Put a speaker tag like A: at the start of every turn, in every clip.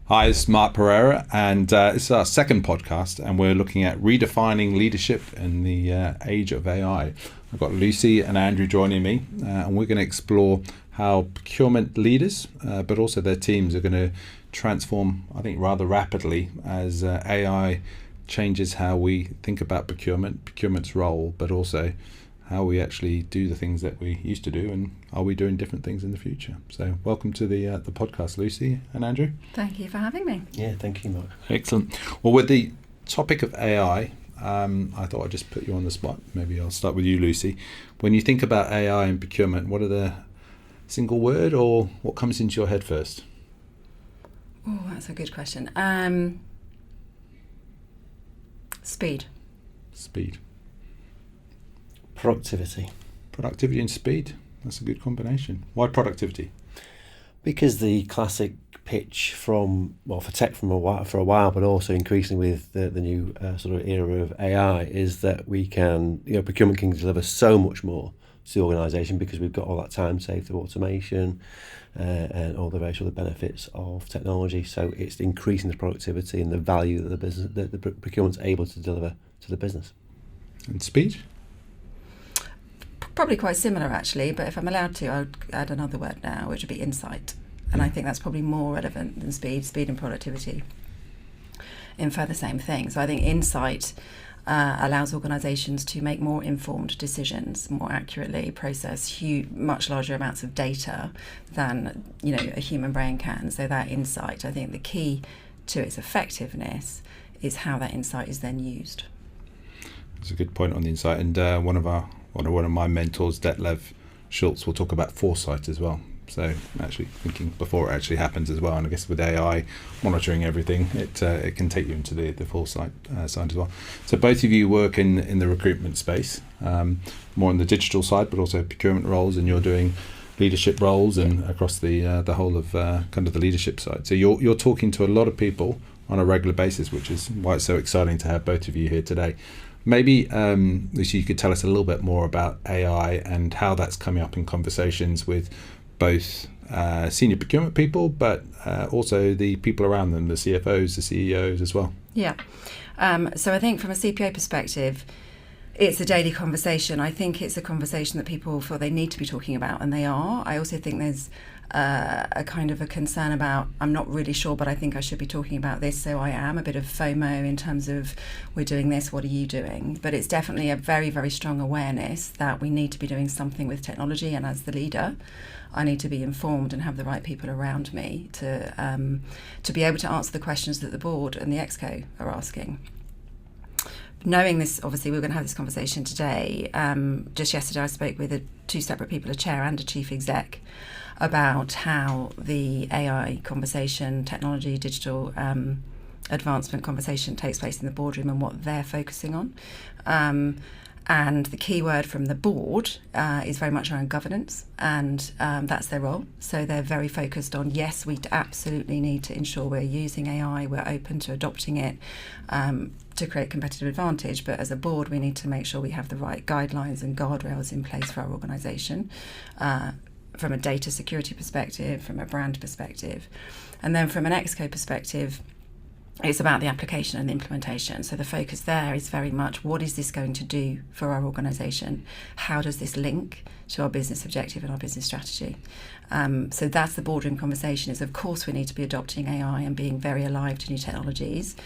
A: Hi, it's Mark Pereira, and it's our second podcast, and we're looking at redefining leadership in the age of AI. I've got Lucy and Andrew joining me, and we're going to explore how procurement leaders, but also their teams, are going to transform, I think, rather rapidly as AI changes how we think about procurement's role, but also how we actually do the things that we used to do, and are we doing different things in the future? So welcome to the podcast, Lucy and Andrew.
B: Thank you for having me.
C: Yeah, thank you, Mark.
A: Excellent. Well, with the topic of AI, I thought I'd just put you on the spot. Maybe I'll start with you, Lucy. When you think about AI and procurement, what are the single word or what comes into your head first?
B: Oh, that's a good question. Speed.
A: Speed.
C: Productivity.
A: Productivity and speed. That's a good combination. Why productivity?
C: Because the classic pitch for tech for a while, but also increasingly with the new sort of era of AI, is that we can, procurement can deliver so much more to the organisation because we've got all that time saved through automation and all the various other benefits of technology. So it's increasing the productivity and the value that the procurement's able to deliver to the business.
A: And speed?
B: Probably quite similar, actually, but if I'm allowed to, I would add another word now, which would be insight. And I think that's probably more relevant than speed. Speed and productivity infer the same thing. So I think insight allows organisations to make more informed decisions, more accurately process much larger amounts of data than a human brain can. So that insight, I think the key to its effectiveness is how that insight is then used.
A: That's a good point on the insight. And one of my mentors, Detlev Schultz, will talk about foresight as well. So actually thinking before it actually happens as well. And I guess with AI monitoring everything, it can take you into the foresight side as well. So both of you work in the recruitment space, more on the digital side, but also procurement roles, and you're doing leadership roles and across the whole of kind of the leadership side. So you're talking to a lot of people on a regular basis, which is why it's so exciting to have both of you here today. Maybe, Lucy, you could tell us a little bit more about AI and how that's coming up in conversations with both senior procurement people, but also the people around them, the CFOs, the CEOs as well.
B: Yeah. So I think from a CPO perspective, it's a daily conversation. I think it's a conversation that people feel they need to be talking about, and they are. I also think there's a kind of a concern about, I'm not really sure, but I think I should be talking about this, so I am. A bit of FOMO in terms of, we're doing this, what are you doing? But it's definitely a very, very strong awareness that we need to be doing something with technology, and as the leader, I need to be informed and have the right people around me to be able to answer the questions that the board and the ExCo are asking. Knowing this, obviously, we're going to have this conversation today. Just yesterday, I spoke with two separate people, a chair and a chief exec, about how the AI conversation, technology, digital advancement conversation takes place in the boardroom and what they're focusing on. And the key word from the board is very much around governance, and that's their role. So they're very focused on, yes, we absolutely need to ensure we're using AI, we're open to adopting it to create competitive advantage, but as a board, we need to make sure we have the right guidelines and guardrails in place for our organisation from a data security perspective, from a brand perspective. And then from an ExCo perspective, it's about the application and the implementation. So the focus there is very much, what is this going to do for our organisation? How does this link to our business objective and our business strategy? So that's the boardroom conversation, is of course we need to be adopting AI and being very alive to new technologies.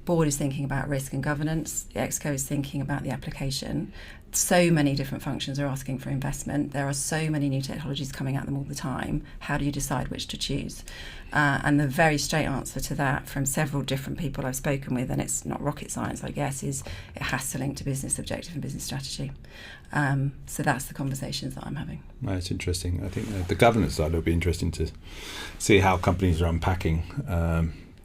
B: Board is thinking about risk and governance. The ExCo is thinking about the application. So many different functions are asking for investment. There are so many new technologies coming at them all the time. How do you decide which to choose? And the very straight answer to that from several different people I've spoken with, and it's not rocket science, I guess, is it has to link to business objective and business strategy. So that's the conversations that I'm having.
A: Well, it's interesting. I think the governance side will be interesting to see how companies are unpacking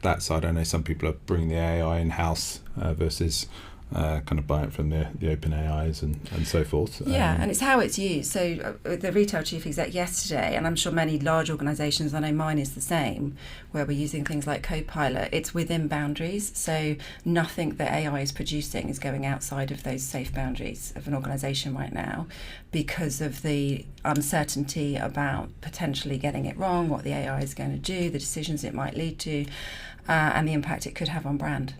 A: that side. I know some people are bringing the AI in-house versus kind of buy it from the open AIs and so forth.
B: Yeah, and it's how it's used. So the retail chief exec yesterday, and I'm sure many large organisations, I know mine is the same, where we're using things like Copilot, it's within boundaries. So nothing that AI is producing is going outside of those safe boundaries of an organisation right now, because of the uncertainty about potentially getting it wrong, what the AI is going to do, the decisions it might lead to, and the impact it could have on brand.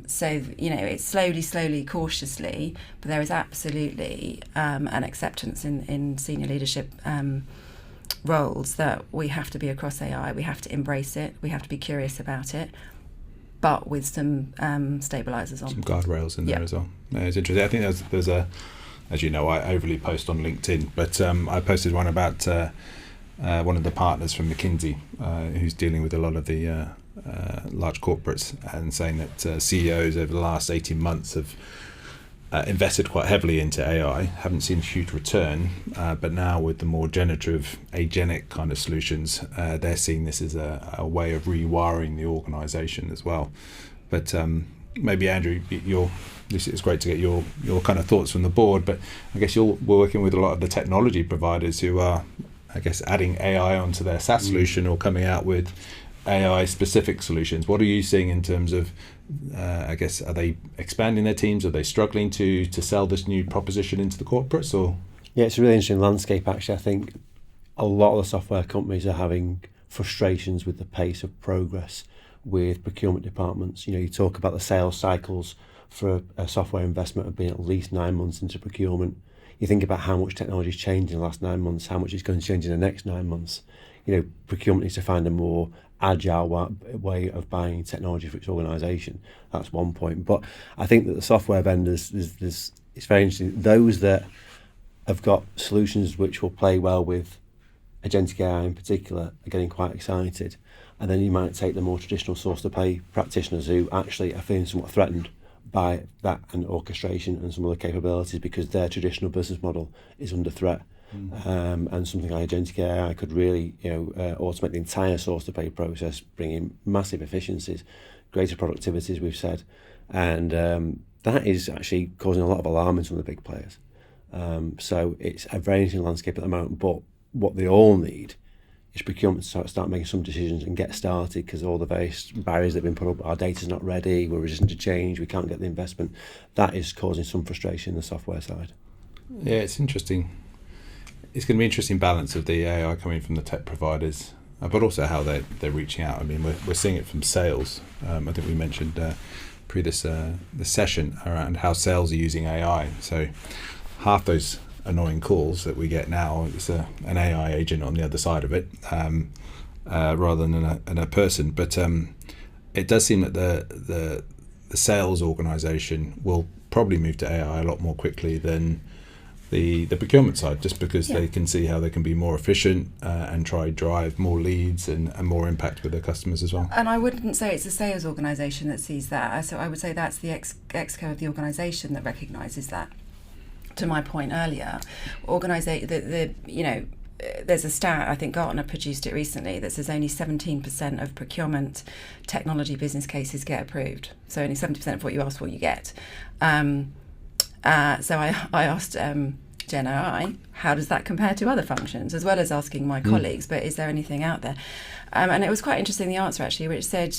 B: So, it's slowly, cautiously, but there is absolutely an acceptance in senior leadership roles that we have to be across AI, we have to embrace it, we have to be curious about it, but with some stabilisers on.
A: Some guardrails in there as well. Yeah, it's interesting. I think there's a, as you know, I overly post on LinkedIn, but I posted one about one of the partners from McKinsey who's dealing with a lot of the large corporates, and saying that CEOs over the last 18 months have invested quite heavily into AI, haven't seen a huge return, but now with the more generative, agenic kind of solutions, they're seeing this as a way of rewiring the organisation as well. But maybe Andrew, it's great to get your kind of thoughts from the board, but I guess we're working with a lot of the technology providers who are, I guess, adding AI onto their SaaS solution or coming out with AI specific solutions. What are you seeing in terms of, I guess, are they expanding their teams? Are they struggling to sell this new proposition into the corporates? Or
C: yeah, it's a really interesting landscape actually. I think a lot of the software companies are having frustrations with the pace of progress with procurement departments. You talk about the sales cycles for a software investment of being at least 9 months into procurement. You think about how much technology has changed in the last 9 months, how much is going to change in the next 9 months. Procurement needs to find a more agile way of buying technology for its organisation. That's one point. But I think that the software vendors, it's very interesting. Those that have got solutions which will play well with agentic AI in particular are getting quite excited. And then you might take the more traditional source-to-pay practitioners who actually are feeling somewhat threatened by that and orchestration and some other capabilities, because their traditional business model is under threat. And something like agentic AI could really automate the entire source-to-pay process, bring in massive efficiencies, greater productivity, as we've said, and that is actually causing a lot of alarm in some of the big players. So it's a very interesting landscape at the moment, but what they all need is procurement to start making some decisions and get started, because all the various barriers that have been put up, our data's not ready, we're resistant to change, we can't get the investment, that is causing some frustration in the software side.
A: Yeah, it's interesting. It's going to be an interesting balance of the AI coming from the tech providers, but also how they're reaching out. I mean, we're seeing it from sales. I think we mentioned this session around how sales are using AI. So half those annoying calls that we get now, it's an AI agent on the other side of it, rather than a person. But it does seem that the sales organisation will probably move to AI a lot more quickly than the procurement side, just because they can see how they can be more efficient and drive more leads and more impact with their customers as well.
B: And I wouldn't say it's a sales organisation that sees that. So I would say that's the exco of the organisation that recognises that. To my point earlier, there's a stat, I think Gartner produced it recently, that says only 17% of procurement technology business cases get approved. So only 70% of what you ask for you get. So I asked Gen AI, how does that compare to other functions, as well as asking my colleagues, but is there anything out there? And it was quite interesting, the answer actually, which said,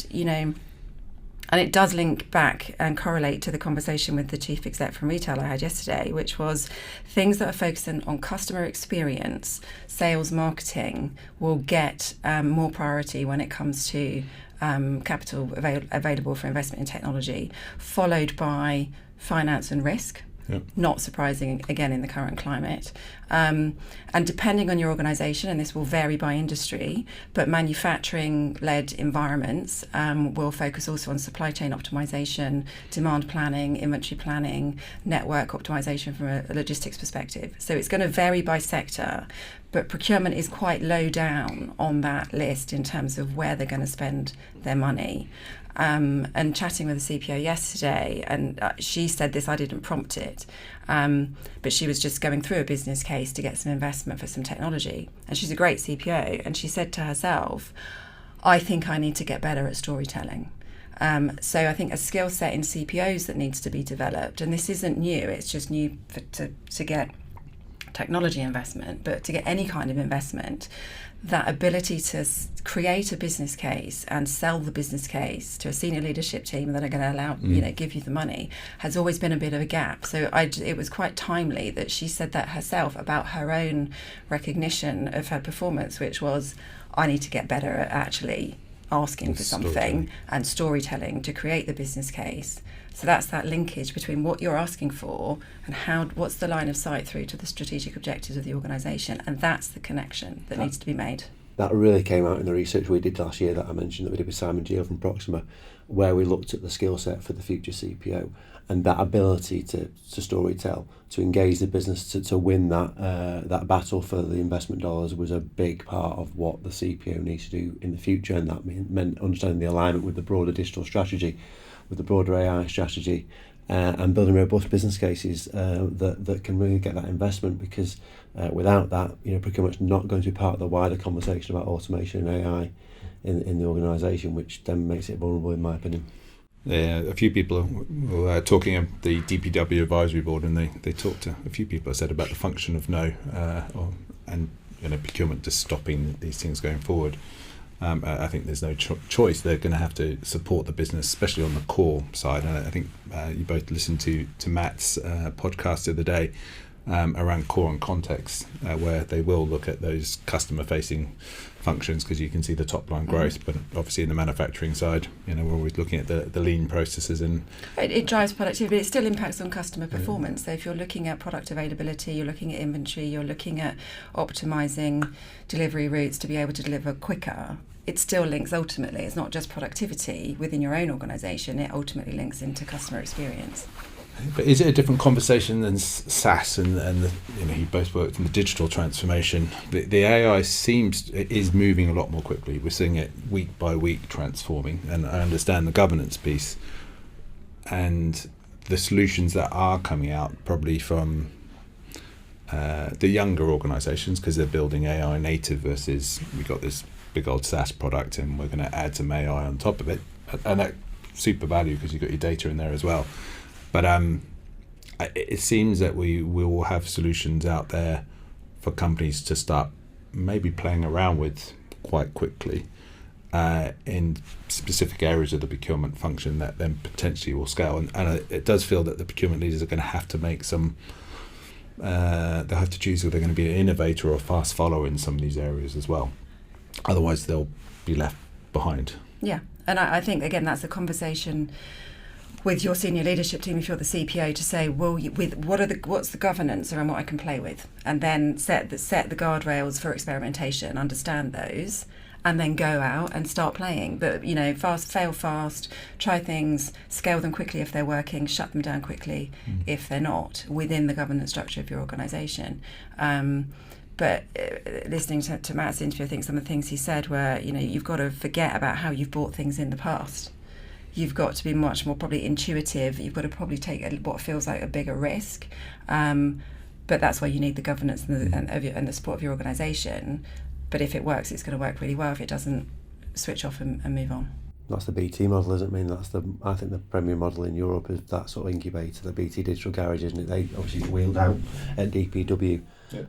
B: and it does link back and correlate to the conversation with the chief exec from retail I had yesterday, which was things that are focusing on customer experience, sales, marketing will get more priority when it comes to capital available for investment in technology, followed by finance and risk.
A: Yep.
B: Not surprising, again, in the current climate. And depending on your organisation, and this will vary by industry, but manufacturing-led environments will focus also on supply chain optimisation, demand planning, inventory planning, network optimisation from a logistics perspective. So it's going to vary by sector, but procurement is quite low down on that list in terms of where they're going to spend their money. And chatting with the CPO yesterday, and she said this, I didn't prompt it, but she was just going through a business case to get some investment for some technology. And she's a great CPO, and she said to herself, I think I need to get better at storytelling. So I think a skill set in CPOs that needs to be developed, and this isn't new, it's just new to get technology investment, but to get any kind of investment, that ability to create a business case and sell the business case to a senior leadership team that are going to allow, give you the money, has always been a bit of a gap. So it was quite timely that she said that herself about her own recognition of her performance, which was, I need to get better at actually asking for something and storytelling to create the business case. So that's that linkage between what you're asking for and what's the line of sight through to the strategic objectives of the organisation, and that's the connection that needs to be made.
C: That really came out in the research we did last year that I mentioned that we did with Simon Geo from Proxima, where we looked at the skill set for the future CPO and that ability to storytell, to engage the business, to win that battle for the investment dollars was a big part of what the CPO needs to do in the future, and that meant understanding the alignment with the broader digital strategy, with the broader AI strategy, and building robust business cases that can really get that investment, because without that, procurement's not going to be part of the wider conversation about automation and AI in the organisation, which then makes it vulnerable, in my opinion.
A: Yeah, a few people were talking at the DPW advisory board, and they talked to a few people. I said about the function of no, and procurement just stopping these things going forward. I think there's no choice. They're going to have to support the business, especially on the core side. And I think you both listened to Matt's podcast the other day around core and context, where they will look at those customer-facing functions, because you can see the top-line growth. But obviously in the manufacturing side, we're always looking at the lean processes. And
B: it drives productivity, but it still impacts on customer performance. So if you're looking at product availability, you're looking at inventory, you're looking at optimising delivery routes to be able to deliver quicker, it still links ultimately. It's not just productivity within your own organisation, it ultimately links into customer experience.
A: But is it a different conversation than SaaS and you both worked in the digital transformation? The AI is moving a lot more quickly. We're seeing it week by week transforming, and I understand the governance piece and the solutions that are coming out probably from the younger organisations, because they're building AI native versus we've got this big old SaaS product and we're going to add some AI on top of it, and that super value because you've got your data in there as well. But it seems that we will have solutions out there for companies to start maybe playing around with quite quickly in specific areas of the procurement function that then potentially will scale. And it does feel that the procurement leaders are going to have to make some, they'll have to choose whether they're going to be an innovator or a fast follower in some of these areas as well. Otherwise, they'll be left behind.
B: Yeah, and I think, again, that's a conversation with your senior leadership team, if you're the CPO, to say, well, what's the governance around what I can play with, and then set the guardrails for experimentation, understand those, and then go out and start playing. But fail fast, try things, scale them quickly if they're working, shut them down quickly if they're not within the governance structure of your organisation. But listening to Matt's interview, I think some of the things he said were, you've got to forget about how you've bought things in the past. You've got to be much more probably intuitive. You've got to probably take what feels like a bigger risk. But that's why you need the governance and the support of your organisation. But if it works, it's going to work really well. If it doesn't, switch off and move on. That's
C: the BT model, isn't it? I think the premier model in Europe is that sort of incubator, the BT Digital Garage, isn't it? They obviously wheeled out at DPW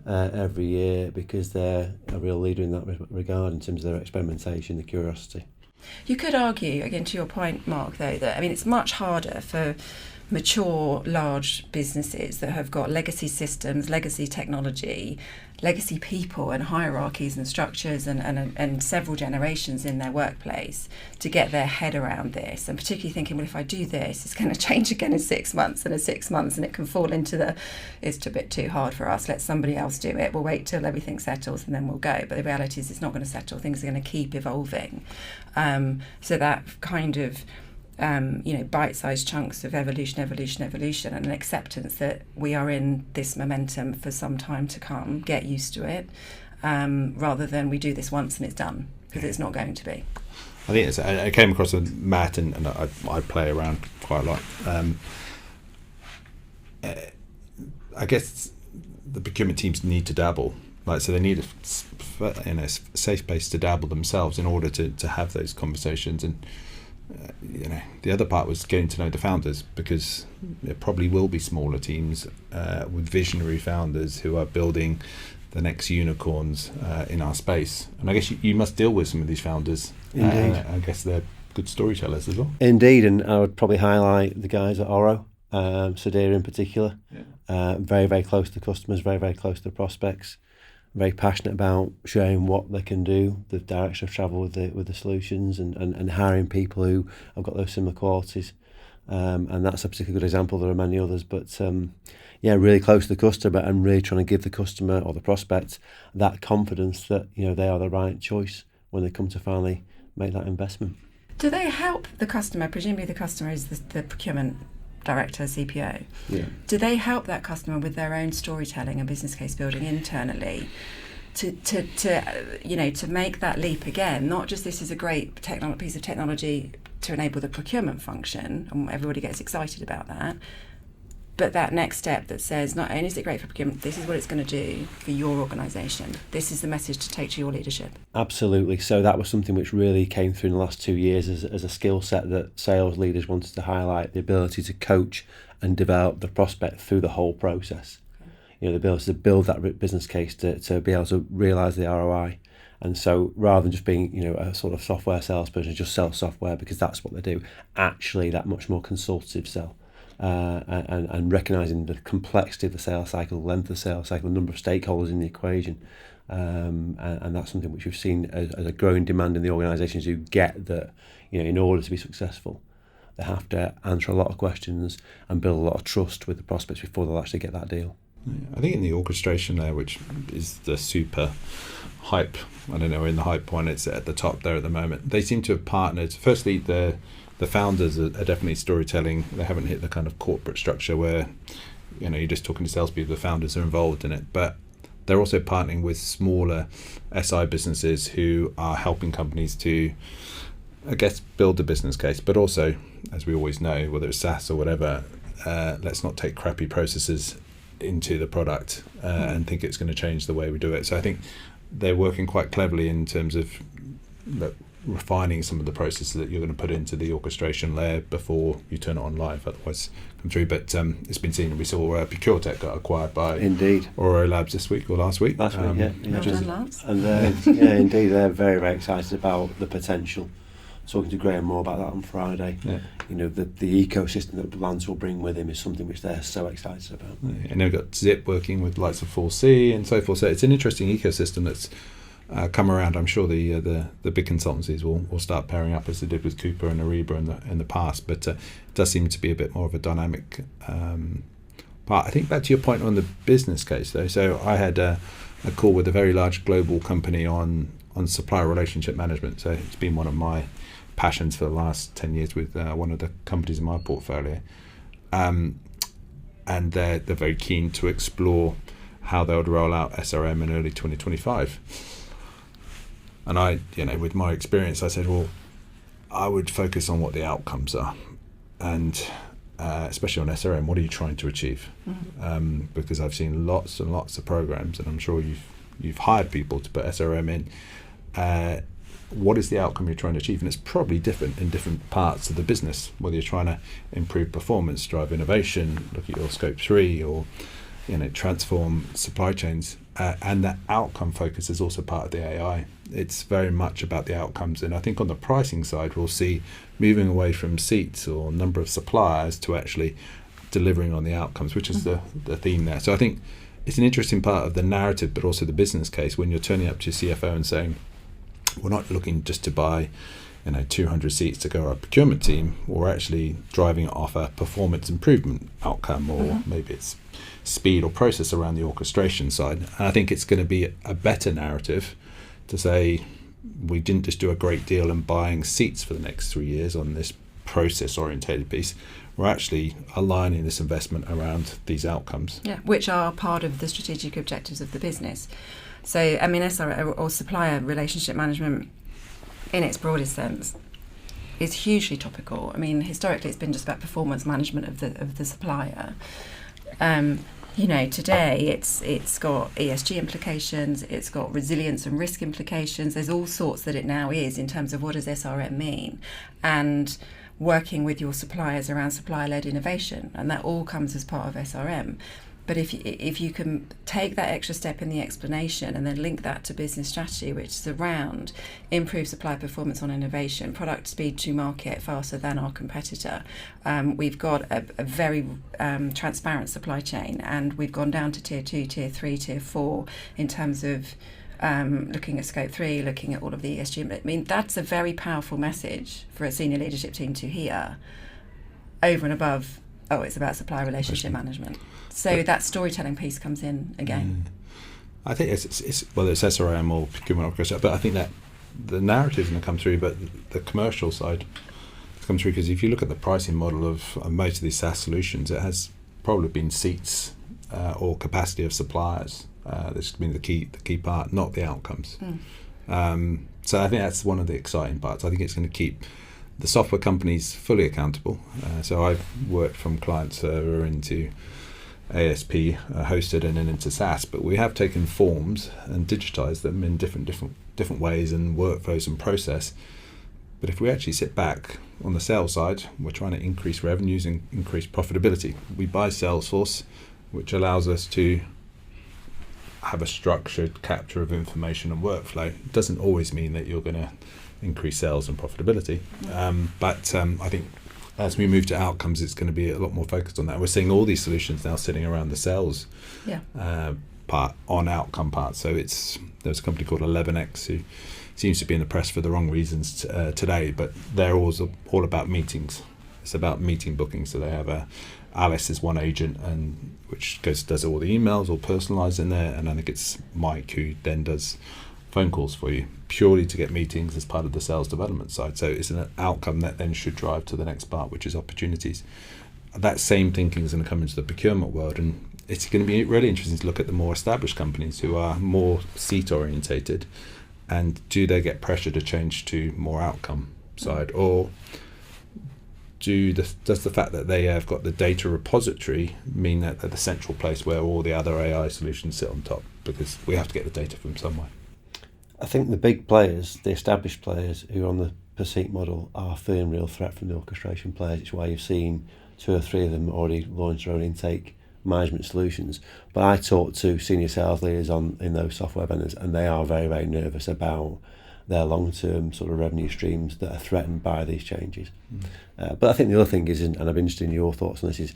C: every year because they're a real leader in that regard in terms of their experimentation, the curiosity.
B: You could argue, again to your point, Mark, though, that it's much harder for mature, large businesses that have got legacy systems, legacy technology, legacy people and hierarchies and structures and several generations in their workplace to get their head around this, and particularly thinking, well, if I do this, it's going to change again in 6 months and it can fall into it's a bit too hard for us, let somebody else do it, we'll wait till everything settles and then we'll go. But the reality is it's not going to settle, things are going to keep evolving. So that kind of bite-sized chunks of evolution, and an acceptance that we are in this momentum for some time to come, get used to it, rather than we do this once and it's done, because it's not going to be.
A: I think I came across with Matt, and I play around quite a lot. I guess the procurement teams need to dabble. So they need a safe place to dabble themselves in order to have those conversations. And the other part was getting to know the founders, because there probably will be smaller teams with visionary founders who are building the next unicorns in our space. And I guess you must deal with some of these founders.
C: Indeed.
A: I guess they're good storytellers as well.
C: Indeed, and I would probably highlight the guys at Oro, Sudhir in particular.
A: Yeah.
C: Very, very close to customers, very, very close to the prospects. Very passionate about showing what they can do, the direction of travel with the solutions, and hiring people who have got those similar qualities. And that's a particularly good example. There are many others, but really close to the customer and really trying to give the customer or the prospect that confidence that they are the right choice when they come to finally make that investment.
B: Do they help the customer? Presumably the customer is the procurement director, CPO.
C: Yeah.
B: Do they help that customer with their own storytelling and business case building internally to make that leap again? Not just this is a great piece of technology to enable the procurement function, and everybody gets excited about that, but that next step that says not only is it great for procurement, this is what it's going to do for your organisation. This is the message to take to your leadership.
C: Absolutely. So that was something which really came through in the last 2 years as a skill set that sales leaders wanted to highlight, the ability to coach and develop the prospect through the whole process. The ability to build that business case to be able to realise the ROI. And so rather than just being, a sort of software salesperson, just sell software because that's what they do, actually that much more consultative sell. And recognising the complexity of the sales cycle, the length of the sales cycle, the number of stakeholders in the equation. And that's something which we've seen as a growing demand in the organisations who get that, in order to be successful, they have to answer a lot of questions and build a lot of trust with the prospects before they'll actually get that deal.
A: I think in the orchestration layer, which is the super hype, I don't know, we're in the hype one, it's at the top there at the moment. They seem to have partnered. Firstly, the founders are definitely storytelling. They haven't hit the kind of corporate structure where, you're just talking to salespeople, the founders are involved in it. But they're also partnering with smaller SI businesses who are helping companies to, I guess, build a business case. But also, as we always know, whether it's SaaS or whatever, let's not take crappy processes into the product and think it's going to change the way we do it. So I think they're working quite cleverly in terms of refining some of the processes that you're going to put into the orchestration layer before you turn it on live, otherwise come through. But it's been seen, we saw ProcureTech got acquired by
C: Indeed.
A: Oro Labs this week or last week.
C: Last week, yeah.
B: Well done, Lance.
C: And indeed, they're very, very excited about the potential. Talking to Graham more about that on Friday. Yeah. The ecosystem that Lance will bring with him is something which they're so excited about.
A: Yeah. And they've got Zip working with likes of 4C and so forth. So it's an interesting ecosystem that's come around. I'm sure the big consultancies will start pairing up as they did with Cooper and Ariba in the past. But it does seem to be a bit more of a dynamic part. I think back to your point on the business case though. So I had a call with a very large global company on supplier relationship management. So it's been one of my passions for the last 10 years with one of the companies in my portfolio, and they're very keen to explore how they would roll out SRM in early 2025. And I, with my experience, I said, well, I would focus on what the outcomes are, and especially on SRM, what are you trying to achieve? Mm-hmm. Because I've seen lots and lots of programs, and I'm sure you've hired people to put SRM in. What is the outcome you're trying to achieve? And it's probably different in different parts of the business, whether you're trying to improve performance, drive innovation, look at your scope 3, or transform supply chains. And that outcome focus is also part of the AI. It's very much about the outcomes. And I think on the pricing side, we'll see moving away from seats or number of suppliers to actually delivering on the outcomes, which is the theme there. So I think it's an interesting part of the narrative, but also the business case when you're turning up to your CFO and saying, we're not looking just to buy 200 seats to go our procurement team. We're actually driving it off a performance improvement outcome, or maybe it's speed or process around the orchestration side. And I think it's going to be a better narrative to say we didn't just do a great deal in buying seats for the next 3 years on this process orientated piece. We're actually aligning this investment around these outcomes.
B: Yeah, which are part of the strategic objectives of the business. So, I mean, SR or supplier relationship management in its broadest sense is hugely topical. I mean, historically it's been just about performance management of the supplier. today it's got ESG implications, it's got resilience and risk implications. There's all sorts that it now is in terms of what does SRM mean, and working with your suppliers around supplier-led innovation, and that all comes as part of SRM. But if you can take that extra step in the explanation and then link that to business strategy, which is around improved supply performance on innovation, product speed to market faster than our competitor, we've got a very transparent supply chain, and we've gone down to tier 2, tier 3, tier 4 in terms of looking at scope 3, looking at all of the ESG. I mean, that's a very powerful message for a senior leadership team to hear, over and above, it's about supplier relationship management. So that storytelling piece comes in again.
A: I think it's whether it's SRM or procurement orchestra, but I think that the narrative is going to come through, but the commercial side comes through, because if you look at the pricing model of most of these SaaS solutions, it has probably been seats or capacity of suppliers. This has been the key part, not the outcomes. So I think that's one of the exciting parts. I think it's going to keep the software companies fully accountable. So I've worked from client server into ASP hosted and then into SaaS, but we have taken forms and digitized them in different ways and workflows and process. But if we actually sit back on the sales side, we're trying to increase revenues and increase profitability. We buy Salesforce, which allows us to have a structured capture of information and workflow. It doesn't always mean that you're going to increase sales and profitability, but I think as we move to outcomes, it's going to be a lot more focused on that. We're seeing all these solutions now sitting around the sales part on outcome part. So there's a company called 11x who seems to be in the press for the wrong reasons today, but they're all about meetings. It's about meeting booking. So they have Alice is one agent, and which does all the emails, all personalised in there, and I think it's Mike who then does phone calls for you, purely to get meetings as part of the sales development side. So it's an outcome that then should drive to the next part, which is opportunities. That same thinking is going to come into the procurement world, and it's going to be really interesting to look at the more established companies who are more seat orientated, and do they get pressure to change to more outcome side, or does the fact that they have got the data repository mean that they're the central place where all the other AI solutions sit on top, because we have to get the data from somewhere.
C: I think the big players, the established players who are on the per seat model, are feeling real threat from the orchestration players. It's why you've seen 2 or 3 of them already launch their own intake management solutions. But I talk to senior sales leaders in those software vendors, and they are very, very nervous about their long-term sort of revenue streams that are threatened by these changes. But I think the other thing is, and I'm interested in your thoughts on this, is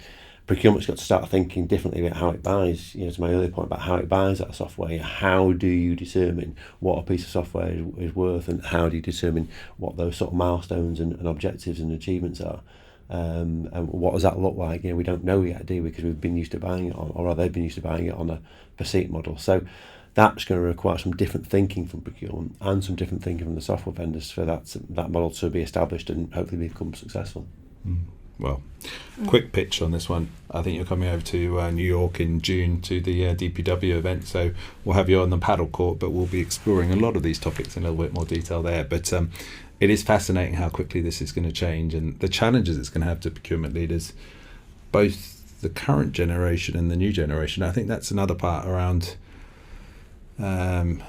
C: procurement's got to start thinking differently about how it buys. To my earlier point about how it buys that software, how do you determine what a piece of software is worth, and how do you determine what those sort of milestones and objectives and achievements are, and what does that look like? We don't know yet, do we? Because we've been used to buying it on, or they've been used to buying it on a per seat model. So that's going to require some different thinking from procurement and some different thinking from the software vendors for that model to be established and hopefully become successful.
A: Well, quick pitch on this one. I think you're coming over to New York in June to the DPW event, so we'll have you on the paddle court, but we'll be exploring a lot of these topics in a little bit more detail there. But it is fascinating how quickly this is going to change, and the challenges it's going to have to procurement leaders, both the current generation and the new generation. I think that's another part around I'm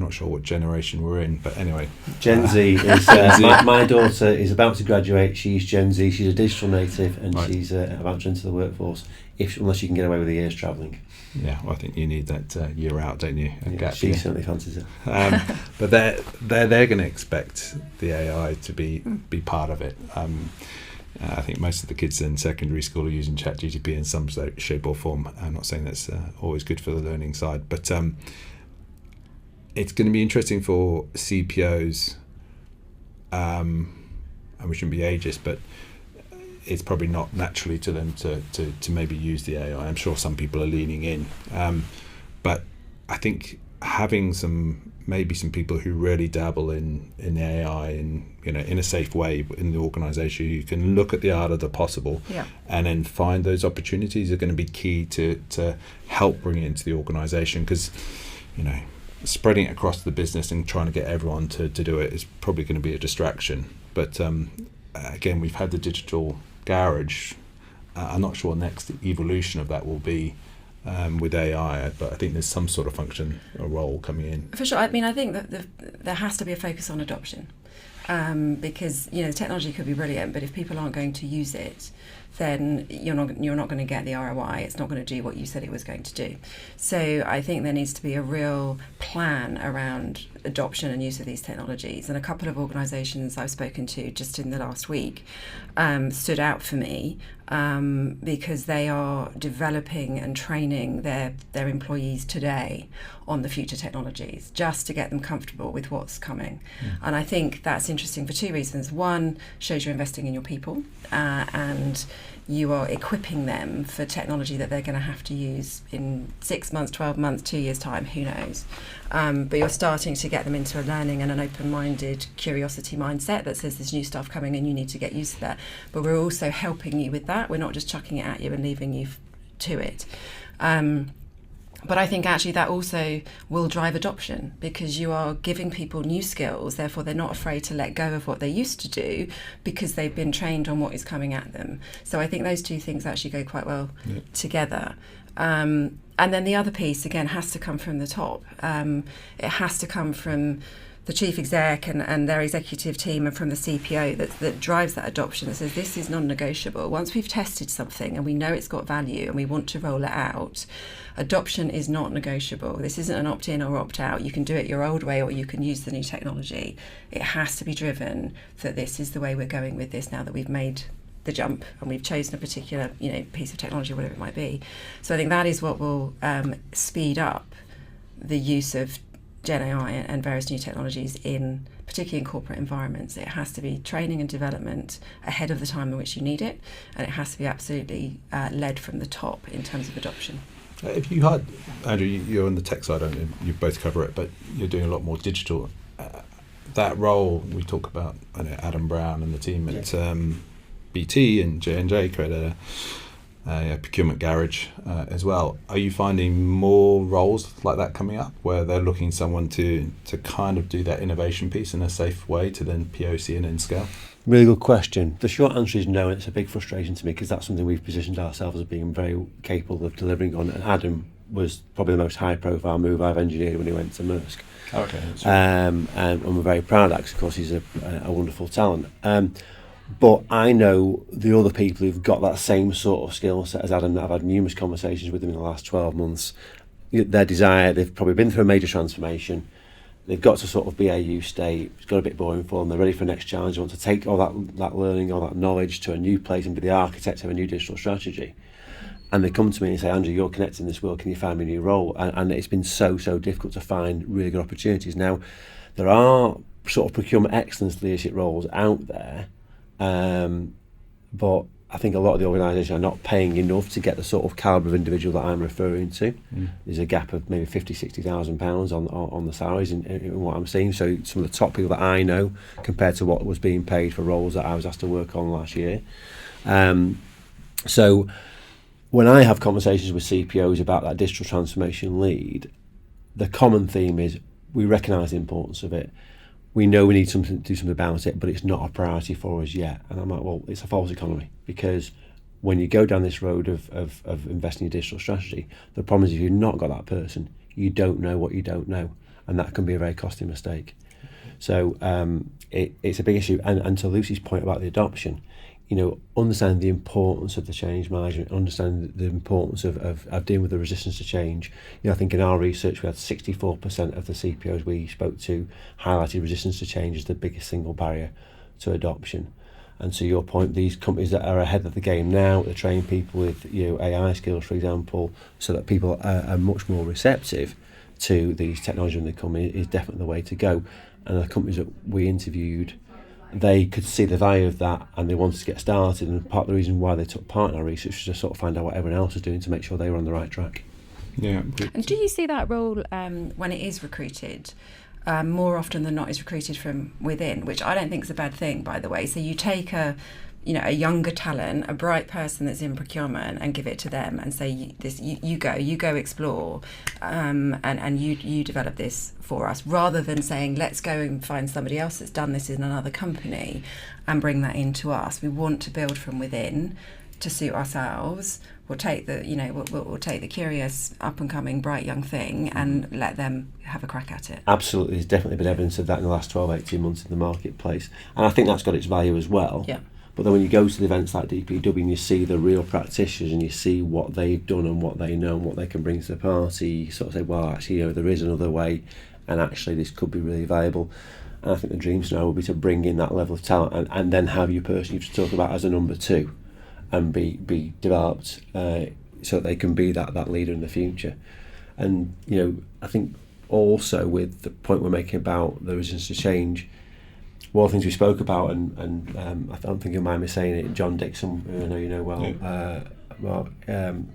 A: not sure what generation we're in, but anyway.
C: Gen Z is, my daughter is about to graduate. She's Gen Z, she's a digital native, and right. She's about to enter the workforce, unless you can get away with the years travelling.
A: Yeah, well, I think you need that year out, don't you?
C: She certainly fancies it.
A: But they're going to expect the AI to be part of it. I think most of the kids in secondary school are using ChatGPT in some shape or form. I'm not saying that's always good for the learning side, but it's going to be interesting for CPOs, and we shouldn't be ageist, but it's probably not naturally to them to maybe use the AI. I'm sure some people are leaning in, but I think having some people who really dabble in AI in a safe way in the organisation, you can look at the art of the possible, and then find those opportunities are going to be key to help bring it into the organisation, because spreading it across the business and trying to get everyone to do it is probably going to be a distraction. But again, we've had the digital garage. I'm not sure next evolution of that will be with AI, but I think there's some sort of function or role coming in.
B: For sure. I mean, I think that there has to be a focus on adoption, because the technology could be brilliant, but if people aren't going to use it, then you're not going to get the ROI. It's not going to do what you said it was going to do. So I think there needs to be a real plan around adoption and use of these technologies. And a couple of organisations I've spoken to just in the last week stood out for me because they are developing and training their employees today on the future technologies, just to get them comfortable with what's coming. And I think that's interesting for two reasons. One, shows you're investing in your people, and you are equipping them for technology that they're going to have to use in 6 months, 12 months, 2 years' time, who knows. But you're starting to get them into a learning and an open-minded curiosity mindset that says there's new stuff coming and you need to get used to that. But we're also helping you with that. We're not just chucking it at you and leaving you to it. But I think actually that also will drive adoption, because you are giving people new skills, therefore they're not afraid to let go of what they used to do because they've been trained on what is coming at them. So I think those two things actually go quite well together. And then the other piece, again, has to come from the top. It has to come from the chief exec and their executive team, and from the CPO that drives that adoption, that says this is non-negotiable. Once we've tested something and we know it's got value and we want to roll it out, adoption is not negotiable. This isn't an opt-in or opt-out. You can do it your old way or you can use the new technology. It has to be driven that this is the way we're going with this now that we've made the jump and we've chosen a particular piece of technology, whatever it might be. So I think that is what will speed up the use of Gen AI and various new technologies particularly in corporate environments. It has to be training and development ahead of the time in which you need it, and it has to be absolutely led from the top in terms of adoption.
A: If you had, Andrew, you're on the tech side, aren't you? You both cover it, but you're doing a lot more digital. That role, we talk about Adam Brown and the team at BT and J&J created a procurement garage as well. Are you finding more roles like that coming up where they're looking someone to kind of do that innovation piece in a safe way to then POC and then scale?
C: Really good question. The short answer is no, and it's a big frustration to me because that's something we've positioned ourselves as being very capable of delivering on. And Adam was probably the most high-profile move I've engineered when he went to Maersk.
A: Okay.
C: And we're very proud of that because, of course, he's a wonderful talent. But I know the other people who've got that same sort of skill set as Adam. I've had numerous conversations with them in the last 12 months. Their desire, they've probably been through a major transformation. They've got to sort of BAU state. It's got a bit boring for them. They're ready for the next challenge. They want to take all that learning, all that knowledge to a new place and be the architect of a new digital strategy. And they come to me and say, Andrew, you're connected in this world. Can you find me a new role? And it's been so difficult to find really good opportunities. Now, there are sort of procurement excellence leadership roles out there, but I think a lot of the organisations are not paying enough to get the sort of calibre of individual that I'm referring to. There's a gap of maybe £50,000-60,000 on the salaries in what I'm seeing. So some of the top people that I know compared to what was being paid for roles that I was asked to work on last year. So when I have conversations with CPOs about that digital transformation lead, the common theme is we recognise the importance of it. We know we need to do something about it, but it's not a priority for us yet. And I'm like, well, it's a false economy, because when you go down this road of investing in digital strategy, the problem is if you've not got that person, you don't know what you don't know, and that can be a very costly mistake. So it's a big issue. And to Lucy's point about the adoption, understand the importance of the change management, understand the importance of dealing with the resistance to change. I think in our research we had 64% of the CPOs we spoke to highlighted resistance to change as the biggest single barrier to adoption. And to your point, these companies that are ahead of the game now, they train people with AI skills, for example, so that people are much more receptive to these technologies when they come in, is definitely the way to go. And the companies that we interviewed, they could see the value of that and they wanted to get started, and part of the reason why they took part in our research was to sort of find out what everyone else was doing to make sure they were on the right track.
A: Yeah.
B: And do you see that role when it is recruited more often than not is recruited from within, which I don't think is a bad thing, by the way? So you take a younger talent, a bright person that's in procurement, and give it to them and say, you go explore, and you develop this for us, rather than saying, let's go and find somebody else that's done this in another company and bring that into us. We want to build from within to suit ourselves. We'll take the, we'll take the curious, up and coming, bright young thing and let them have a crack at it.
C: Absolutely, there's definitely been evidence of that in the last 12, 18 months in the marketplace, and I think that's got its value as well.
B: Yeah.
C: But then when you go to the events like DPW and you see the real practitioners and you see what they've done and what they know and what they can bring to the party, you sort of say, well, actually, there is another way, and actually this could be really valuable. And I think the dream scenario would be to bring in that level of talent and then have your person you've talked about as a number two and be developed so that they can be that leader in the future. And, I think also with the point we're making about the resistance to change, one of the things we spoke about, and I don't think you'll mind me saying it, John Dixon, who I know you know well,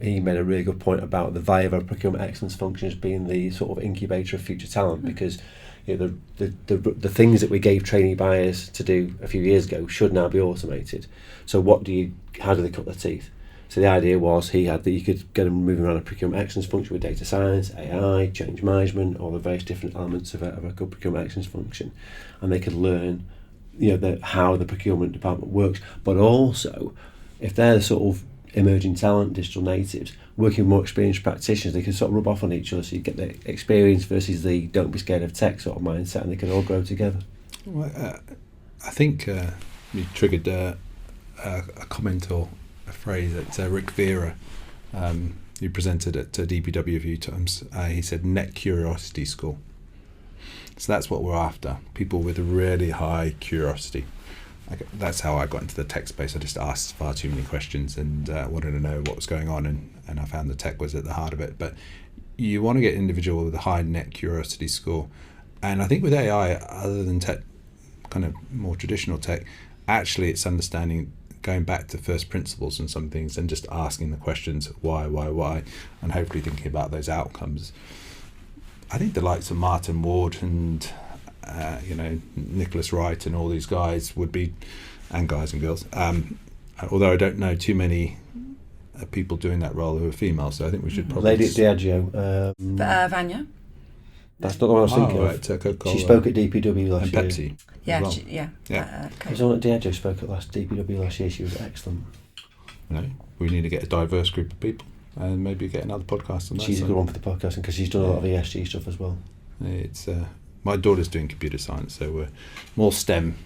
C: he made a really good point about the value of a procurement excellence function as being the sort of incubator of future talent, because the things that we gave trainee buyers to do a few years ago should now be automated. So how do they cut their teeth? So the idea was you could get them moving around a procurement excellence function with data science, AI, change management, all the various different elements of a good procurement excellence function, and they could learn, how the procurement department works. But also, if they're the sort of emerging talent, digital natives, working with more experienced practitioners, they can sort of rub off on each other. So you get the experience versus the don't be scared of tech sort of mindset, and they can all grow together.
A: Well, I think you triggered a comment or a phrase that Rick Vera, who presented at DPW a few times. He said net curiosity score. So that's what we're after, people with a really high curiosity. That's how I got into the tech space. I just asked far too many questions and wanted to know what was going on, and I found the tech was at the heart of it. But you want to get an individual with a high net curiosity score. And I think with AI, other than tech, kind of more traditional tech, actually it's understanding, going back to first principles and some things and just asking the questions, why, and hopefully thinking about those outcomes. I think the likes of Martin Ward and Nicholas Wright and all these guys would be, and guys and girls, although I don't know too many people doing that role who are female, so I think we should probably...
C: Lady Diageo.
B: Vanya?
C: That's not the one I was thinking
A: right,
C: of.
A: Coca-Cola.
C: She spoke at DPW last
A: and
C: year.
A: Pepsi.
B: Yeah,
A: well.
B: yeah.
C: There's one at Diageo spoke at last DPW last year. She was excellent.
A: We need to get a diverse group of people and maybe get another podcast on that.
C: She's a good one for the podcasting because she's done a lot of ESG stuff as well.
A: It's my daughter's doing computer science, so we're more STEM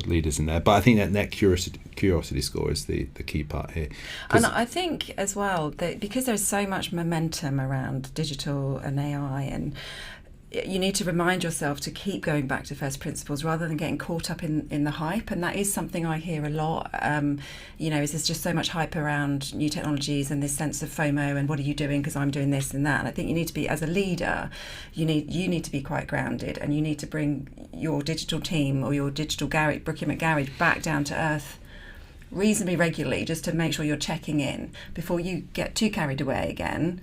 A: leaders in there. But I think that net curiosity score is the key part here.
B: And I think as well that because there's so much momentum around digital and AI, and you need to remind yourself to keep going back to first principles rather than getting caught up in the hype. And that is something I hear a lot. Is there's just so much hype around new technologies and this sense of FOMO and what are you doing because I'm doing this and that. And I think you need to be, as a leader, you need to be quite grounded, and you need to bring your digital team or your digital procurement garage back down to earth reasonably regularly, just to make sure you're checking in before you get too carried away again.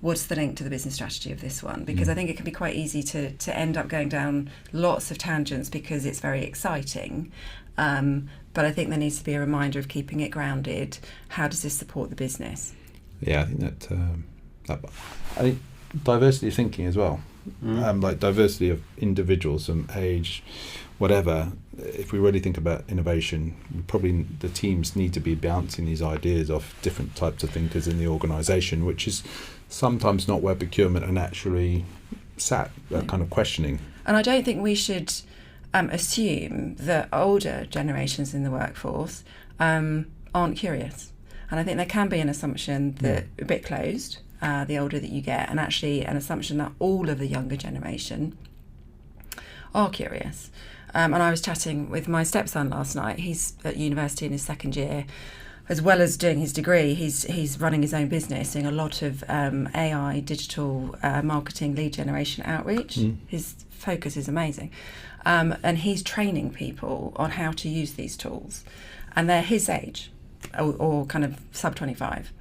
B: What's the link to the business strategy of this one? Because I think it can be quite easy to end up going down lots of tangents because it's very exciting. But I think there needs to be a reminder of keeping it grounded. How does this support the business?
A: Yeah, I think that I think diversity of thinking as well. Like diversity of individuals and age, whatever. If we really think about innovation, the teams need to be bouncing these ideas off different types of thinkers in the organisation, which is sometimes not where procurement are naturally sat, kind of questioning.
B: And I don't think we should assume that older generations in the workforce aren't curious. And I think there can be an assumption that a bit closed, the older that you get, and actually an assumption that all of the younger generation are curious. And I was chatting with my stepson last night. He's at university in his second year. As well as doing his degree, he's running his own business, doing a lot of AI, digital marketing, lead generation outreach. His focus is amazing. And he's training people on how to use these tools. And they're his age, or kind of sub 25.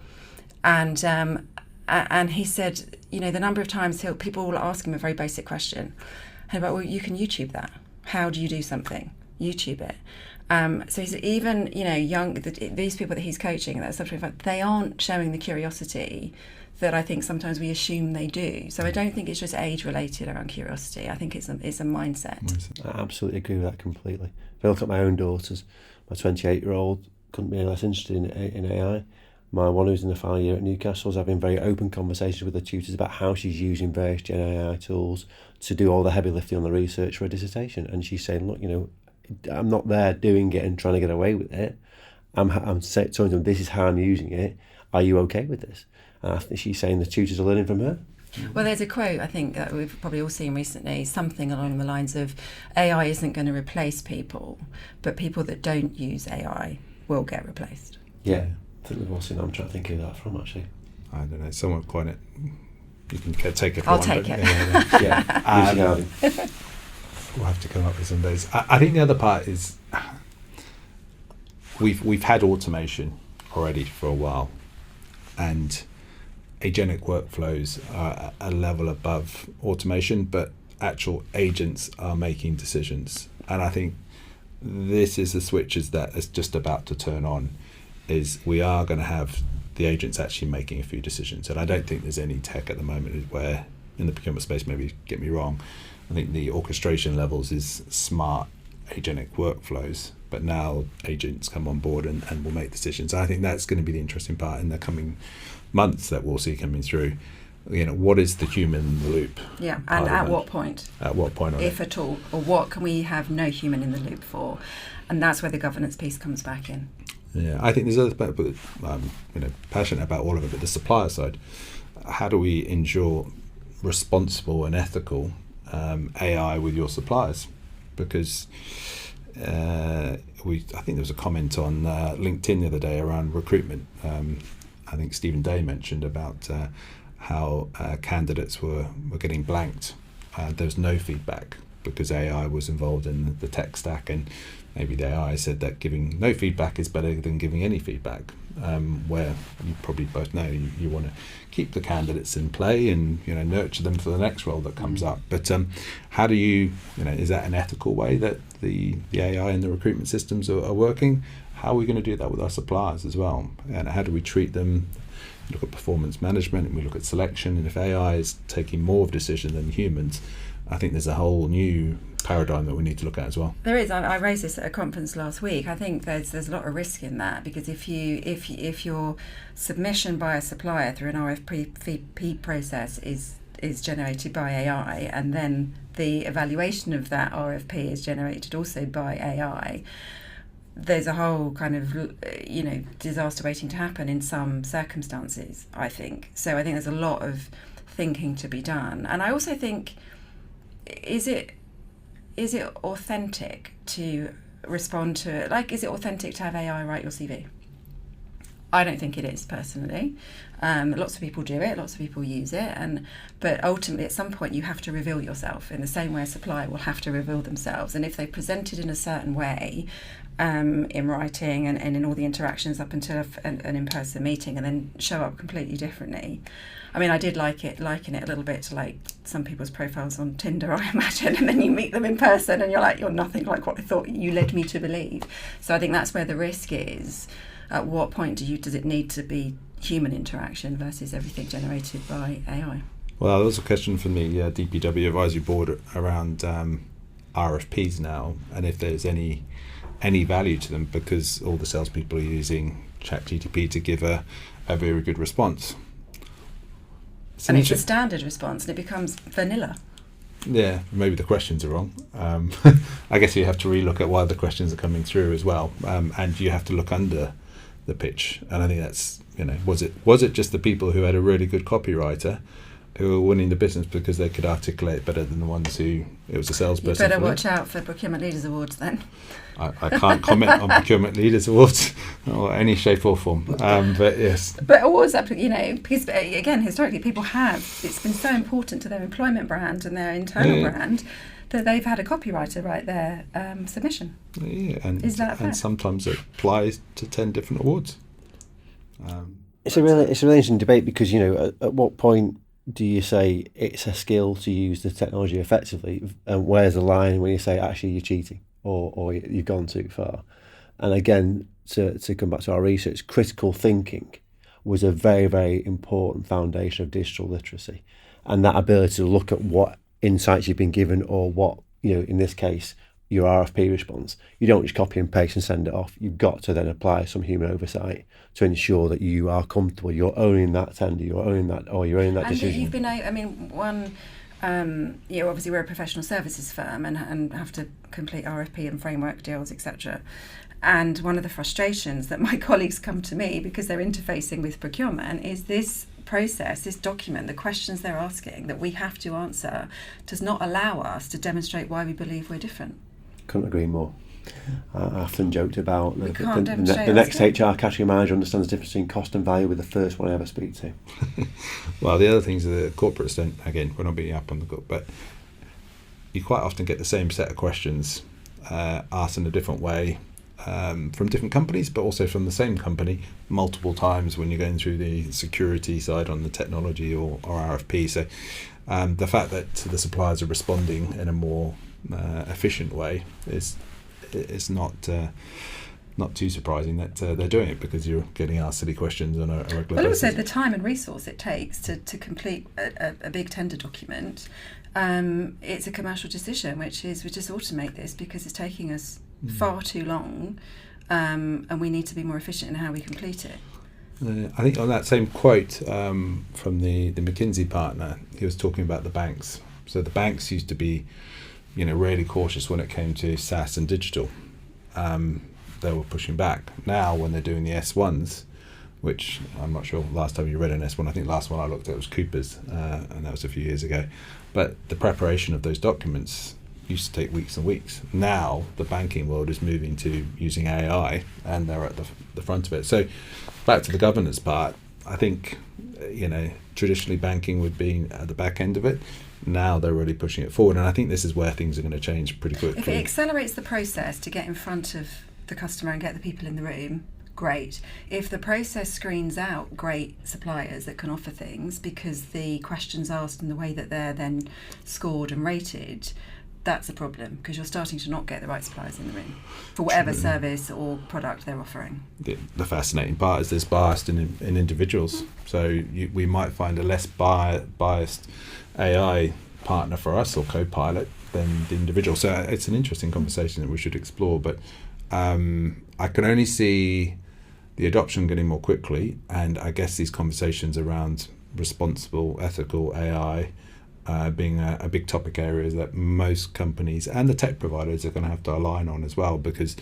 B: And he said, the number of times people will ask him a very basic question. And about, well, you can YouTube that. How do you do something? YouTube it. So he's even, these people that he's coaching, that sub 25, they aren't showing the curiosity that I think sometimes we assume they do. So I don't think it's just age related around curiosity. I think it's a mindset.
C: I absolutely agree with that completely. If I look at my own daughters, my 28-year-old, couldn't be any less interested in AI. My one who's in the final year at Newcastle is having very open conversations with the tutors about how she's using various Gen AI tools to do all the heavy lifting on the research for a dissertation. And she's saying, look, I'm not there doing it and trying to get away with it. I'm telling them this is how I'm using it. Are you okay with this? And I think she's saying the tutors are learning from her.
B: Well, there's a quote I think that we've probably all seen recently, something along the lines of AI isn't going to replace people, but people that don't use AI will get replaced.
C: Yeah, I think we've all seen that. I'm trying to think of that from, actually.
A: I don't know, someone coined it. You can take it.
B: I'll take it.
C: Yeah.
A: We'll have to come up with some days. I think the other part is we've had automation already for a while, and agentic workflows are a level above automation, but actual agents are making decisions. And I think this is the switches that is just about to turn on, is we are going to have the agents actually making a few decisions. And I don't think there's any tech at the moment where, in the procurement space, maybe get me wrong, I think the orchestration levels is smart agentic workflows, but now agents come on board and will make decisions. I think that's going to be the interesting part in the coming months that we'll see coming through. What is the human in the loop?
B: Yeah, and at what point?
A: At what point?
B: If at all, or what can we have no human in the loop for? And that's where the governance piece comes back in.
A: Yeah, I think there's other, but passionate about all of it. But the supplier side, how do we ensure responsible and ethical AI with your suppliers? Because I think there was a comment on LinkedIn the other day around recruitment. I think Stephen Day mentioned about how candidates were getting blanked. There was no feedback because AI was involved in the tech stack, and maybe the AI said that giving no feedback is better than giving any feedback, where you probably both know you want to keep the candidates in play and nurture them for the next role that comes up. But how do you is that an ethical way that the AI and the recruitment systems are working? How are we going to do that with our suppliers as well? And how do we treat them? We look at performance management and we look at selection, and if AI is taking more of decision than humans, I think there's a whole new paradigm that we need to look at as well.
B: There is. I raised this at a conference last week. I think there's a lot of risk in that, because if your submission by a supplier through an RFP process is generated by AI, and then the evaluation of that RFP is generated also by AI, there's a whole kind of disaster waiting to happen in some circumstances, I think. So I think there's a lot of thinking to be done. And I also think, is it authentic to respond to it? Is it authentic to have AI write your CV? I don't think it is, personally. Lots of people do it, lots of people use it, but ultimately at some point you have to reveal yourself in the same way a supplier will have to reveal themselves. And if they present it in a certain way, in writing and in all the interactions up until an in-person meeting, and then show up completely differently. I mean, I did liken it a little bit to like some people's profiles on Tinder, I imagine, and then you meet them in person and you're like, you're nothing like what I thought you led me to believe. So I think that's where the risk is. At what point does it need to be human interaction versus everything generated by AI?
A: Well, there was a question from the DPW advisory board around RFPs now, and if there's any value to them, because all the salespeople are using ChatGPT to give a very good response.
B: And it's a standard response, and it becomes vanilla.
A: Yeah, maybe the questions are wrong. I guess you have to relook at why the questions are coming through as well, and you have to look under the pitch. And I think that's was it just the people who had a really good copywriter who were winning the business because they could articulate better than the ones who it was a salesperson?
B: You better watch out for Procurement Leaders Awards then.
A: I can't comment on Procurement Leaders Awards or any shape or form, but yes.
B: But awards, because again, historically, people it's been so important to their employment brand and their internal brand that they've had a copywriter write their submission.
A: Yeah, and
B: is that fair?
A: And sometimes it applies to 10 different awards.
C: It's a really interesting debate, because at what point do you say it's a skill to use the technology effectively, and where's the line when you say actually you're cheating or you've gone too far? And again, to come back to our research, critical thinking was a very, very important foundation of digital literacy, and that ability to look at what insights you've been given, or what in this case your RFP response, you don't just copy and paste and send it off. You've got to then apply some human oversight to ensure that you are comfortable, you're owning that tender, you're owning that decision.
B: You've been, obviously we're a professional services firm and have to complete RFP and framework deals, etc. And one of the frustrations that my colleagues come to me because they're interfacing with procurement is this process, this document, the questions they're asking that we have to answer does not allow us to demonstrate why we believe we're different.
C: Couldn't agree more. I often joked about the next HR category manager understands the difference between cost and value with the first one I ever speak to.
A: Well, the other things are the corporate extent, again, we're not being up on the gut, but you quite often get the same set of questions asked in a different way from different companies, but also from the same company multiple times when you're going through the security side on the technology or RFP. So the fact that the suppliers are responding in a more efficient way is not too surprising that they're doing it, because you're getting asked silly questions on a regular basis.
B: But also the time and resource it takes to complete a big tender document, it's a commercial decision, which is we just automate this because it's taking us far too long, and we need to be more efficient in how we complete it.
A: I think on that same quote from the McKinsey partner, he was talking about the banks. So the banks used to be really cautious when it came to SaaS and digital. They were pushing back. Now when they're doing the S1s, which I'm not sure last time you read an S1, I think the last one I looked at was Cooper's, and that was a few years ago. But the preparation of those documents used to take weeks and weeks. Now the banking world is moving to using AI, and they're at the front of it. So back to the governance part, I think traditionally banking would be at the back end of it. Now they're really pushing it forward, and I think this is where things are going to change pretty quickly.
B: If it accelerates the process to get in front of the customer and get the people in the room, great. If the process screens out great suppliers that can offer things because the questions asked and the way that they're then scored and rated, that's a problem, because you're starting to not get the right suppliers in the room for whatever service or product they're offering.
A: The fascinating part is there's bias in individuals. So we might find a less biased AI partner for us or co-pilot than the individual. So it's an interesting conversation that we should explore. But I can only see the adoption getting more quickly, and I guess these conversations around responsible, ethical AI being a big topic area that most companies and the tech providers are going to have to align on as well, because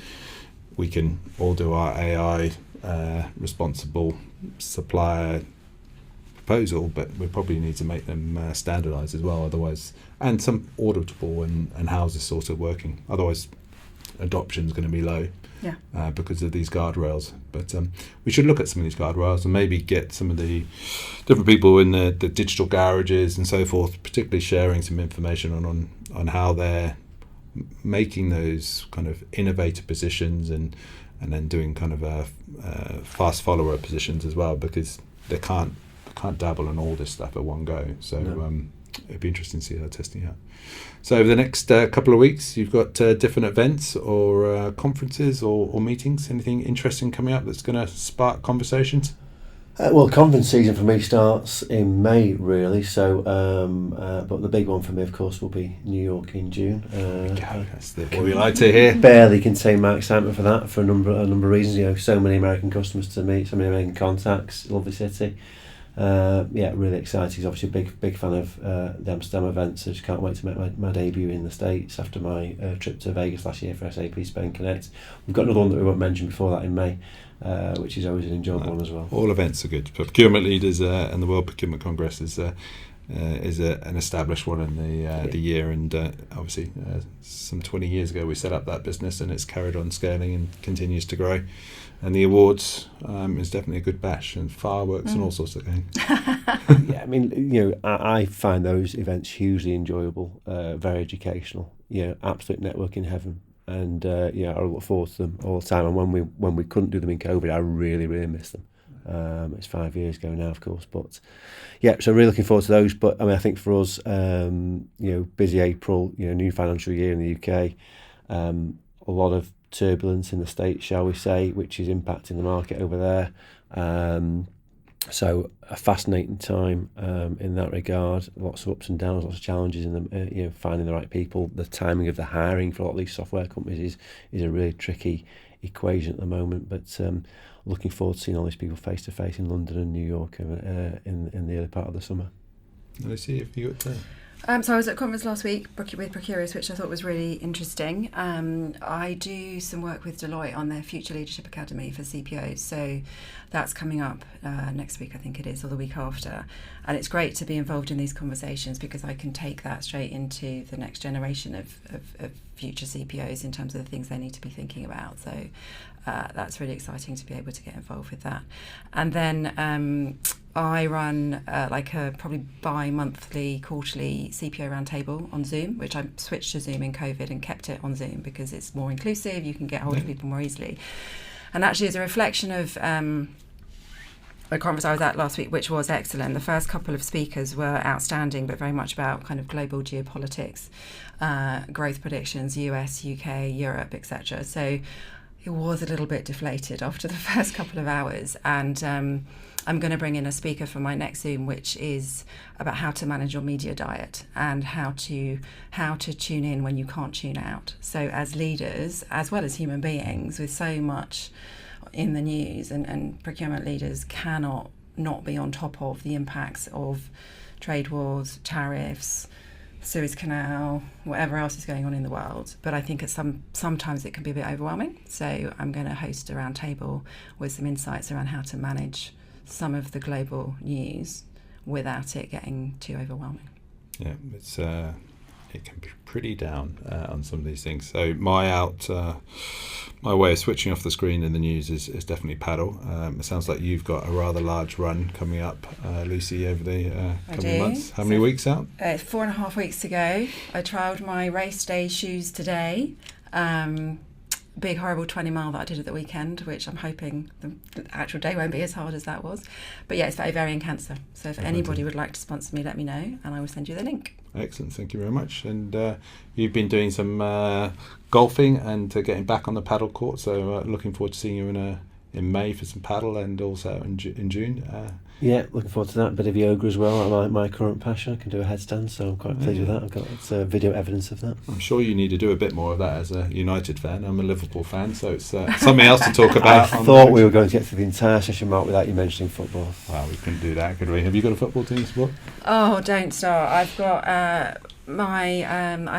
A: we can all do our AI responsible supplier proposal, but we probably need to make them standardized as well, otherwise, and some auditable and how's this sort of working, otherwise adoption is going to be low. Because of these guardrails. But we should look at some of these guardrails and maybe get some of the different people in the digital garages and so forth, particularly sharing some information on how they're making those kind of innovator positions and then doing kind of fast follower positions as well, because they can't dabble in all this stuff at one go. So it'd be interesting to see how they're testing out. So over the next couple of weeks, you've got different events or conferences or meetings. Anything interesting coming up that's going to spark conversations?
C: Well, conference season for me starts in May, really. So, but the big one for me, of course, will be New York in June.
A: That's what we like to hear.
C: Barely contain my excitement for that for a number of reasons. So many American customers to meet, so many American contacts. Lovely city. Really excited. He's obviously a big fan of the Amsterdam event, so just can't wait to make my debut in the States after my trip to Vegas last year for SAP Spain Connect. We've got another one that we won't mention before that in May, which is always an enjoyable one as well.
A: All events are good. Procurement Leaders and the World Procurement Congress is an established one in the year, and obviously some 20 years ago we set up that business, and it's carried on scaling and continues to grow. And the awards is definitely a good bash, and fireworks and all sorts of things.
C: I mean, I find those events hugely enjoyable, very educational. Absolute networking heaven, and I look forward to them all the time. And when we couldn't do them in COVID, I really miss them. It's 5 years ago now, of course, but so really looking forward to those. But I mean, I think for us, busy April, new financial year in the UK, a lot of turbulence in the States, shall we say, which is impacting the market over there. So a fascinating time in that regard. Lots of ups and downs, lots of challenges in them. Finding the right people. The timing of the hiring for a lot of these software companies is a really tricky equation at the moment. But looking forward to seeing all these people face to face in London and New York in the early part of the summer.
A: Let's see if you got there.
B: So I was at a conference last week with Procurers, which I thought was really interesting. I do some work with Deloitte on their Future Leadership Academy for CPOs. So that's coming up next week, I think it is, or the week after. And it's great to be involved in these conversations because I can take that straight into the next generation of future CPOs in terms of the things they need to be thinking about. So that's really exciting to be able to get involved with that. And then I run like a probably bi-monthly, quarterly CPO roundtable on Zoom, which I switched to Zoom in COVID and kept it on Zoom because it's more inclusive, you can get hold of people more easily. And actually it's a reflection of a conference I was at last week, which was excellent. The first couple of speakers were outstanding, but very much about kind of global geopolitics, growth predictions, US, UK, Europe, etc. So it was a little bit deflated after the first couple of hours. And I'm going to bring in a speaker for my next Zoom, which is about how to manage your media diet and how to tune in when you can't tune out. So as leaders, as well as human beings, with so much in the news, and procurement leaders cannot not be on top of the impacts of trade wars, tariffs, Suez Canal, whatever else is going on in the world. But I think sometimes it can be a bit overwhelming. So I'm going to host a roundtable with some insights around how to manage some of the global news without it getting too overwhelming.
A: Yeah, it can be pretty down on some of these things. So my way of switching off the screen in the news is definitely paddle. It sounds like you've got a rather large run coming up, Lucy, over the coming months. How many weeks out?
B: 4.5 weeks to go. I trialled my race day shoes today. Big horrible 20 mile that I did at the weekend, which I'm hoping the actual day won't be as hard as that was. But yeah, it's for ovarian cancer. So if anybody would like to sponsor me, let me know and I will send you the link.
A: Excellent, thank you very much. And you've been doing some golfing and getting back on the paddle court, so looking forward to seeing you in May for some paddle and also in June.
C: Yeah, looking forward to that. Bit of yoga as well. My current passion. I can do a headstand, so I'm quite pleased with that. I've got video evidence of that.
A: I'm sure you need to do a bit more of that as a United fan. I'm a Liverpool fan, so it's something else to talk about.
C: I thought we were going to get through the entire session, Mark, without you mentioning football.
A: Well, we couldn't do that, could we? Have you got a football team support?
B: Oh, don't start. I've got I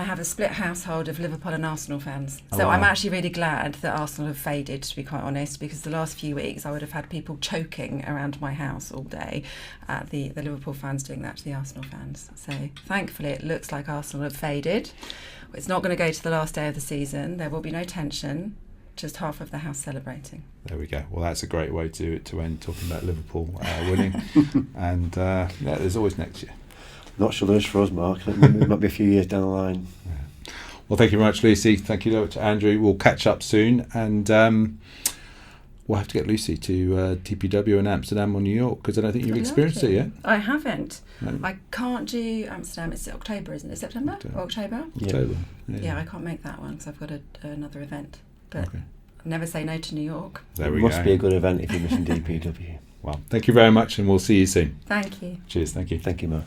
B: have a split household of Liverpool and Arsenal fans. So I'm actually really glad that Arsenal have faded, to be quite honest, because the last few weeks I would have had people choking around my house all day at the Liverpool fans doing that to the Arsenal fans. So thankfully it looks like Arsenal have faded. It's not going to go to the last day of the season. There will be no tension. Just half of the house celebrating.
A: There we go. Well, that's a great way to end, talking about Liverpool winning. And there's always next year.
C: Not sure there is for us, Mark. It might be a few years down the line.
A: Yeah. Well, thank you very much, Lucy. Thank you to Andrew. We'll catch up soon, and we'll have to get Lucy to TPW in Amsterdam or New York, because I don't think you've experienced it yet.
B: I haven't.
A: No.
B: I can't do Amsterdam. It's October, isn't it? September?
A: October.
B: Yeah, I can't make that one because I've got another event. But never say no to New York.
C: There we go. Must be a good event if you're missing DPW.
A: Well, thank you very much, and we'll see you soon.
B: Thank you.
A: Cheers. Thank you.
C: Thank you, Mark.